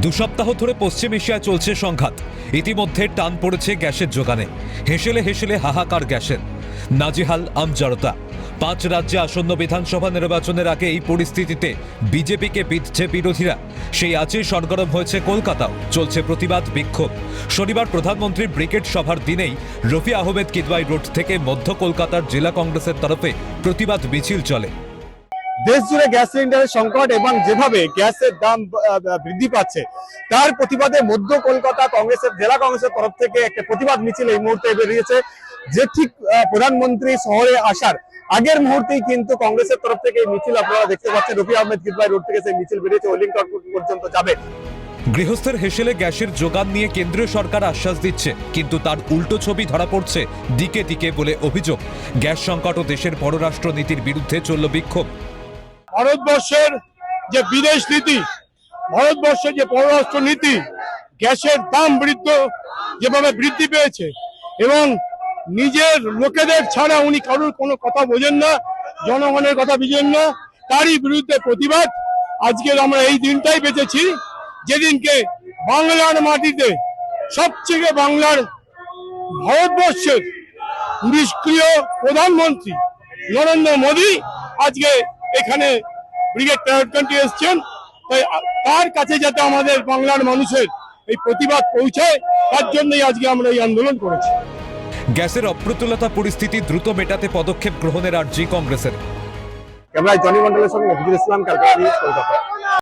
দু সপ্তাহ ধরে পশ্চিম এশিয়ায় চলছে সংঘাত। ইতিমধ্যে টান পড়েছে গ্যাসের যোগানে। হেসেলে হেসেলে হাহাকার গ্যাসের, নাজেহাল আমজনতা। 5 রাজ্যে আসন্ন বিধানসভা নির্বাচনের আগে এই পরিস্থিতিতে বিজেপিকে বিঁধছে বিরোধীরা। সেই আজই সরগরম হয়েছে কলকাতাও, চলছে প্রতিবাদ বিক্ষোভ। শনিবার প্রধানমন্ত্রীর ব্রিগেড সভার দিনেই রফি আহমেদ কিদওয়াই রোড থেকে মধ্য কলকাতার জেলা কংগ্রেসের তরফে প্রতিবাদ মিছিল চলে। দেশ জুড়ে গ্যাস সিলিন্ডারের সংকট এবং যেভাবে গ্যাসের দাম বৃদ্ধি পাচ্ছে তার প্রতিবাদে মধ্য কলকাতা কংগ্রেসের জেলা কংগ্রেসের তরফ থেকে একটা প্রতিবাদ মিছিল এই মুহূর্তে বেরিয়েছে। যে ঠিক প্রধানমন্ত্রী শহরে আসার আগের মুহূর্তেই কিন্তু কংগ্রেসের তরফ থেকে এই মিছিল আপনারা দেখতে পাচ্ছেন। রফি আহমেদ কিদওয়াই রোড থেকে সেই মিছিল বেরিয়েছে, ওয়েলিংটন পর্যন্ত যাবে। গৃহস্থের হেসেলে গ্যাসের যোগান নিয়ে কেন্দ্রীয় সরকার আশ্বাস দিচ্ছে, কিন্তু তার উল্টো ছবি ধরা পড়ছে দিকে দিকে বলে অভিযোগ। গ্যাস সংকট ও দেশের পররাষ্ট্র নীতির বিরুদ্ধে চলল বিক্ষোভ। ভারতবর্ষের যে বিদেশ নীতি, ভারতবর্ষের যে পররাষ্ট্র নীতি, গ্যাসের দাম যেভাবে বৃদ্ধি পেয়েছে এবং নিজের লোকেদের ছাড়া উনি কারোর কোনো কথা বোঝেন না, জনগণের কথা বুঝেন না, তারই বিরুদ্ধে প্রতিবাদ। আজকে আমরা এই দিনটাই বেঁচেছি যেদিনকে বাংলার মাটিতে সবচেয়ে ভারতবর্ষের নিষ্ক্রিয় প্রধানমন্ত্রী নরেন্দ্র মোদী আজকে এখানে ব্রিগেড প্যারেড ক্যাম্পে এসছেন। তাই তার কাছে যাতে আমাদের বাংলার মানুষের এই প্রতিবাদ পৌঁছায়, তার জন্যই আজকে আমরা এই আন্দোলন করেছি। গ্যাসের অপ্রতুলতা পরিস্থিতি দ্রুত মেটাতে পদক্ষেপ গ্রহণের আর্জি কংগ্রেসের। ক্যামেরায় জনি মন্ডলের সঙ্গে নজরুল ইসলাম, ক্যালকাটা নিউজ, কলকাতা।